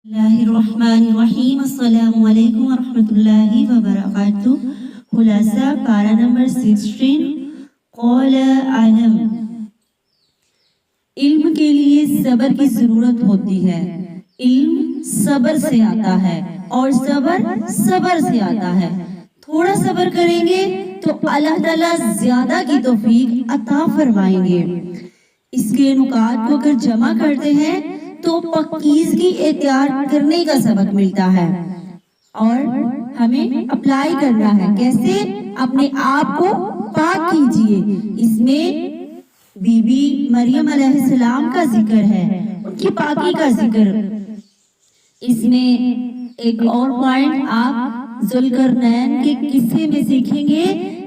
اللہ الرحمن الرحیم السلام علیکم ورحمۃ اللہ وبرکاتہ۔ خلاصہ پارہ نمبر 16 قول عالم۔ علم کے لیے صبر کی ضرورت ہوتی ہے۔ علم صبر سے آتا ہے اور صبر سے آتا ہے۔ تھوڑا صبر کریں گے تو اللہ تعالیٰ زیادہ کی توفیق عطا فرمائیں گے۔ اس کے نکات کو اگر جمع کرتے ہیں تو پاکیزگی اختیار کرنے کا سبق ملتا ہے اور ہمیں اپلائی کرنا ہے۔ کیسے؟ اپنے آپ کو پاک کیجئے۔ اس میں بی بی مریم علیہ السلام کا ذکر ہے، ان کی پاکی کا ذکر۔ اس میں ایک اور پوائنٹ آپ ذوالقرنین کے قصے میں سیکھیں گے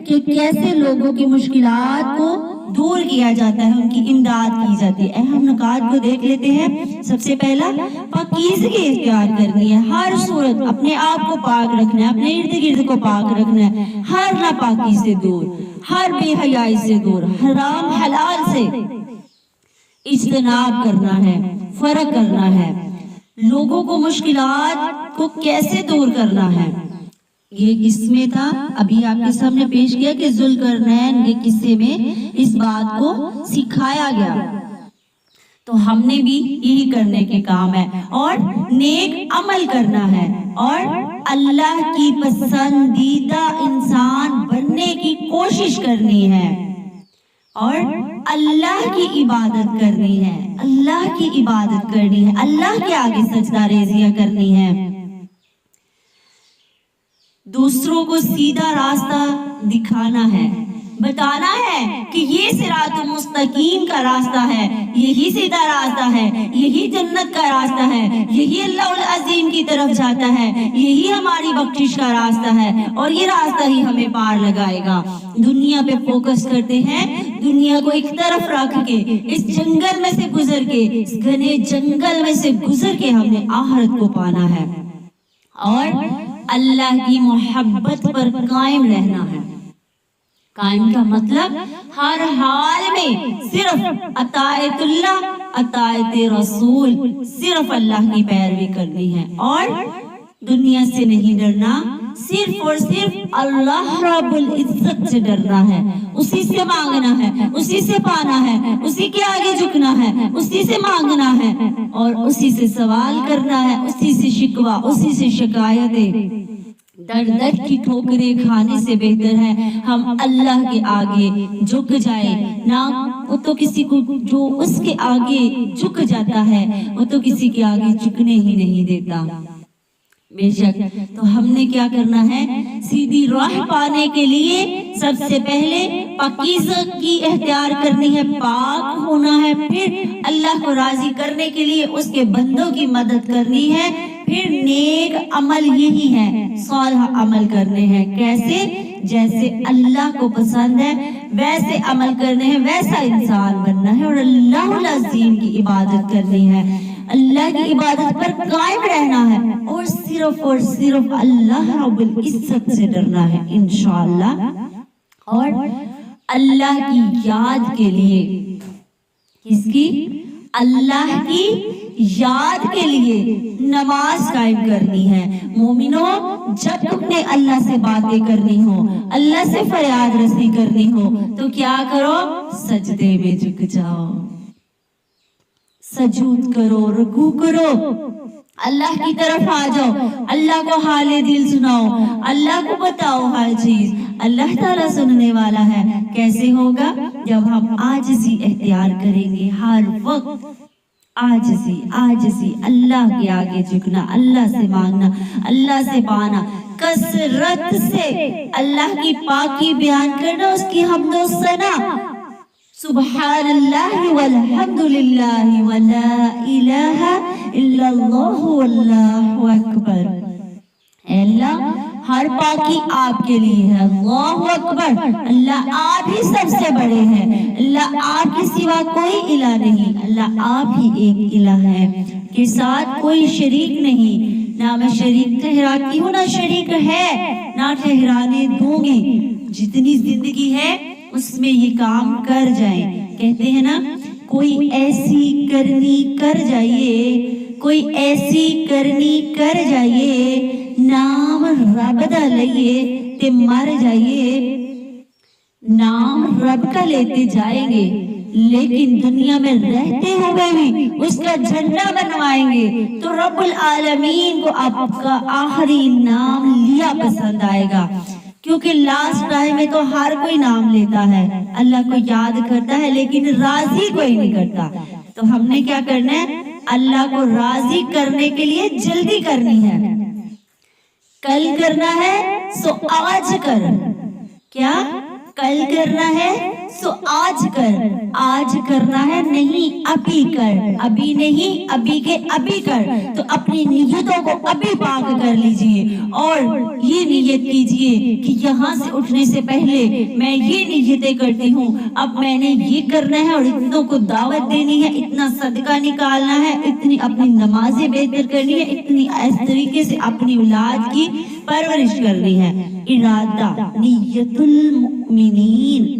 کہ کیسے لوگوں کی مشکلات کو دور کیا جاتا ہے، ان کی امداد کی جاتی ہے۔ اہم نکات کو دیکھ لیتے ہیں۔ سب سے پہلا پاکیزگی اختیار کرنی ہے۔ ہر صورت اپنے آپ کو پاک رکھنا ہے، اپنے ارد گرد کو پاک رکھنا ہے، ہر ناپاکی سے دور، ہر بے حیائی سے دور، حرام حلال سے اجتناب کرنا ہے، فرق کرنا ہے۔ لوگوں کو مشکلات کو کیسے دور کرنا ہے، یہ قسمیں تھا ابھی آپ کے سامنے پیش کیا کہ ذوالقرنین کے قصے میں اس بات کو سکھایا گیا۔ تو ہم نے بھی یہی کرنے کے کام ہے اور نیک عمل کرنا ہے اور اللہ کی پسندیدہ انسان بننے کی کوشش کرنی ہے اور اللہ کی عبادت کرنی ہے، اللہ کی عبادت کرنی ہے، اللہ کے آگے سجدہ ریزیاں کرنی ہے۔ دوسروں کو سیدھا راستہ دکھانا ہے، بتانا ہے کہ یہ صراط مستقیم کا راستہ ہے، یہی سیدھا راستہ ہے، یہی جنت کا راستہ ہے، یہی اللہ العظیم کی طرف جاتا ہے، یہی ہماری بخشش کا راستہ ہے اور یہ راستہ ہی ہمیں پار لگائے گا۔ دنیا پہ فوکس کرتے ہیں، دنیا کو ایک طرف رکھ کے اس جنگل میں سے گزر کے، اس گھنے جنگل میں سے گزر کے ہم نے آخرت کو پانا ہے اور اللہ کی محبت پر قائم رہنا ہے۔ قائم کا مطلب ہر حال میں صرف اطاعت اللہ، اطاعت رسول، صرف اللہ کی پیروی کرنی ہے اور دنیا سے نہیں ڈرنا، صرف اور صرف اللہ رب العزت سے ڈرنا ہے، اسی سے مانگنا ہے، اسی سے پانا ہے، اسی کے آگے جھکنا ہے، اسی سے مانگنا ہے اور اسی سے سوال کرنا ہے، اسی سے شکوہ، اسی سے شکایتیں۔ درد کی ٹھوکریں کھانے سے بہتر ہے ہم اللہ کے آگے جھک جائے نہ، وہ تو کسی کو جو اس کے آگے جھک جاتا ہے وہ تو کسی کے آگے جھکنے ہی نہیں دیتا۔ بے شک تو ہم نے کیا کرنا ہے؟ سیدھی راہ پانے کے لیے سب سے پہلے پاکیزگی کی اختیار کرنی ہے، پاک ہونا ہے، پھر اللہ کو راضی کرنے کے لیے اس کے بندوں کی مدد کرنی ہے، پھر نیک عمل یہی ہے، صالح عمل کرنے ہیں۔ کیسے؟ جیسے اللہ کو پسند ہے ویسے عمل کرنے ہیں، ویسا انسان بننا ہے اور اللہ العظیم کی عبادت کرنی ہے، اللہ کی عبادت پر قائم رہنا ہے اور صرف اللہ رب العزت سے ڈرنا ہے انشاءاللہ۔ اور اللہ کی یاد کے لیے، کس کی؟ اللہ کی یاد کے لیے نماز قائم کرنی ہے۔ مومنوں، جب تم نے اللہ سے باتیں کرنی ہو، اللہ سے فریاد رسی کرنی ہو تو کیا کرو؟ سجدے میں جھک جاؤ، سجود کرو، رکوع کرو، اللہ کی طرف آ جاؤ، اللہ کو حال دل سناؤ، اللہ کو بتاؤ ہر چیز، اللہ تعالیٰ سننے والا ہے۔ کیسے ہوگا؟ جب ہم عاجزی اختیار کریں گے، ہر وقت عاجزی، اللہ کے آگے جھکنا، اللہ سے مانگنا، اللہ سے پانا، کثرت سے اللہ کی پاکی بیان کرنا، اس کی حمد و ثنا، سبحان اللہ والحمدللہ ولا الہ الا اللہ واللہ اکبر۔ اے اللہ، ہر پاکی آپ کے لیے ہے، اللہ اکبر، اللہ آپ ہی سب سے بڑے ہیں، اللہ آپ کے سوا کوئی الہ نہیں، اللہ آپ ہی ایک الہ ہے، کے ساتھ کوئی شریک نہیں، نہ میں شریک ٹھہراتی ہوں نہ شریک ہے، نہ ٹھہرانے دوں گی۔ جتنی زندگی ہے اس میں یہ کام کر جائیں۔ کہتے ہیں نا، کوئی ایسی کرنی کر جائیے، کوئی ایسی کرنی کر جائیے، نام رب دا لئیے تے مر جائیے۔ نام رب کا لیتے جائیں گے لیکن دنیا میں رہتے ہوئے بھی اس کا جھنڈا بنوائیں گے تو رب العالمین کو آپ کا آخری نام لیا پسند آئے گا، کیونکہ لاسٹ ٹائم میں تو ہر کوئی نام لیتا ہے، اللہ کو یاد کرتا ہے لیکن راضی کوئی نہیں کرتا۔ تو ہم نے کیا کرنا ہے؟ اللہ کو راضی کرنے کے لیے جلدی کرنی ہے۔ کل کرنا ہے سو آج کر، کیا کل کرنا ہے سو آج کر، آج کرنا ہے نہیں ابھی کر، ابھی نہیں ابھی کے ابھی کر۔ تو اپنی نیتوں کو ابھی پاک کر لیجئے اور یہ نیت کیجئے کہ یہاں سے اٹھنے سے پہلے میں یہ نیتیں کرتی ہوں، اب میں نے یہ کرنا ہے اور اتنوں کو دعوت دینی ہے، اتنا صدقہ نکالنا ہے، اتنی اپنی نمازیں بہتر کرنی ہے، اتنی اس طریقے سے اپنی اولاد کی پرورش کرنی ہے۔ ارادہ، نیت المؤمنین،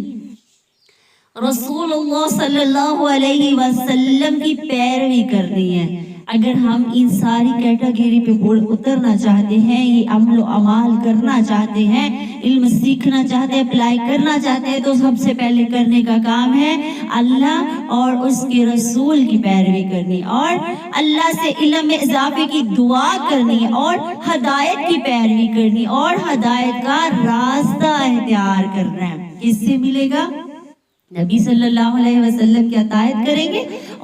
رسول اللہ صلی اللہ علیہ وسلم کی پیروی کرنی ہے۔ اگر ہم ان ساری کیٹیگری پہ اترنا چاہتے ہیں، یہ عمل و عمال کرنا چاہتے ہیں، علم سیکھنا چاہتے ہیں، اپلائی کرنا چاہتے ہیں، تو سب سے پہلے کرنے کا کام ہے اللہ اور اس کے رسول کی پیروی کرنی، اور اللہ سے علم میں اضافے کی دعا کرنی، اور ہدایت کی پیروی کرنی، اور ہدایت کا راستہ اختیار کرنا ہے۔ کس سے ملے گا؟ نبی صلی اللہ علیہ وسلم کی اطاعت کریں گے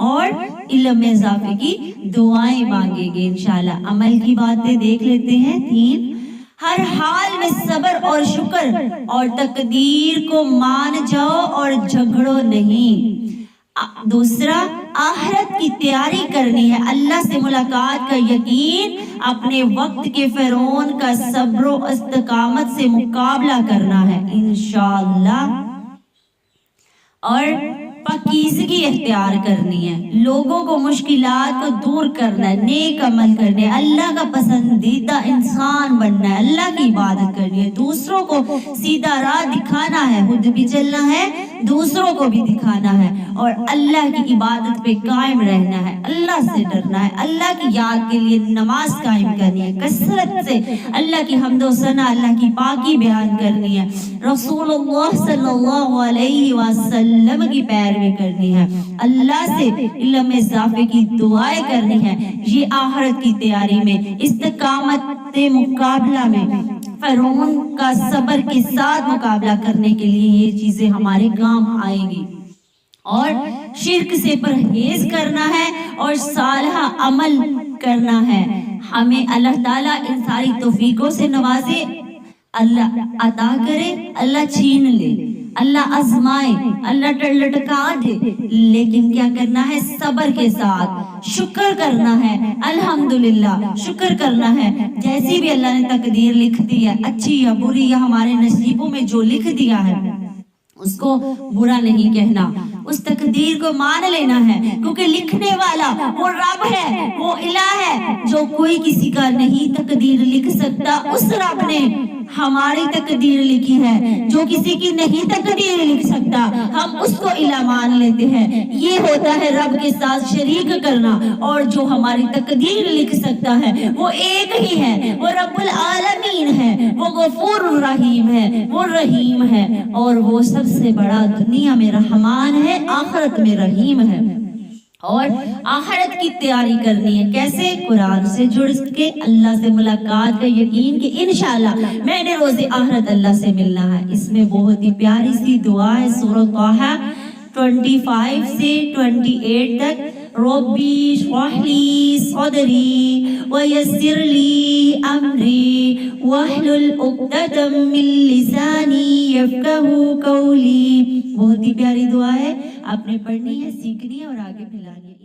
اور علم میں اضافے کی دعائیں مانگیں گے انشاءاللہ۔ عمل کی باتیں دیکھ لیتے ہیں۔ 3، ہر حال میں صبر اور شکر اور تقدیر کو مان جاؤ اور جھگڑو نہیں۔ دوسرا، آخرت کی تیاری کرنی ہے، اللہ سے ملاقات کا یقین، اپنے وقت کے فرعون کا صبر و استقامت سے مقابلہ کرنا ہے انشاءاللہ، اور پاکیزگی اختیار کرنی ہے، لوگوں کو مشکلات کو دور کرنا ہے، نیک عمل کرنے، اللہ کا پسندیدہ انسان بننا ہے، اللہ کی عبادت کرنی ہے، دوسروں کو سیدھا راہ دکھانا ہے، خود بھی چلنا ہے، دوسروں کو بھی دکھانا ہے، اور اللہ کی عبادت پہ قائم رہنا ہے، اللہ سے ڈرنا ہے، اللہ کی یاد کے لیے نماز قائم کرنی ہے، کثرت سے اللہ کی حمد و ثنا، اللہ کی پاکی بیان کرنی ہے، رسول اللہ صلی اللہ علیہ وسلم کی پیروی کرنی ہے، اللہ سے علم میں اضافے کی دعائیں کرنی ہے۔ یہ آخرت کی تیاری میں، استقامت مقابلہ میں، فرعون کا صبر کے ساتھ مقابلہ کرنے کے لیے یہ چیزیں ہمارے کام آئیں گی، اور شرک سے پرہیز کرنا ہے اور صالح عمل کرنا ہے۔ ہمیں اللہ تعالیٰ ان ساری توفیقوں سے نوازے، اللہ عطا کرے، اللہ چھین لے، اللہ آزمائے، اللہ لٹکا دے، لیکن کیا کرنا ہے؟ صبر کے ساتھ شکر کرنا ہے، الحمدللہ شکر کرنا ہے، جیسی بھی اللہ نے تقدیر لکھ دی ہے، اچھی یا بری یا ہمارے نصیبوں میں جو لکھ دیا ہے اس کو برا نہیں کہنا، اس تقدیر کو مان لینا ہے، کیونکہ لکھنے والا وہ رب ہے، وہ الہ ہے، جو کوئی کسی کا نہیں تقدیر لکھ سکتا، اس رب نے ہماری تقدیر لکھی ہے، جو کسی کی نہیں تقدیر لکھ سکتا، ہم اس کو الہ مان لیتے ہیں۔ یہ ہوتا ہے رب کے ساتھ شریک کرنا، اور جو ہماری تقدیر لکھ سکتا ہے وہ ایک ہی ہے، وہ رب العالمین ہے، وہ غفور الرحیم ہے، وہ رحیم ہے، اور وہ سب سے بڑا دنیا میں رحمان ہے، آخرت میں رحیم ہے۔ اور آخرت کی تیاری کرنی ہے، کیسے؟ قرآن سے جڑ کے، اللہ سے ملاقات کا یقین کہ انشاءاللہ میں نے روز آخرت اللہ سے ملنا ہے۔ اس میں بہت ہی پیاری سی دعا ہے، سورہ طٰہٰ 25 سے 28 تک، ربی اشرح لی صدری ویسر لی امری واحلل عقدۃ من لسانی یفقہوا قولی۔ بہت ہی پیاری دعا ہے، آپ نے پڑھنی ہے، سیکھنی ہے اور آگے پھیلانی ہے۔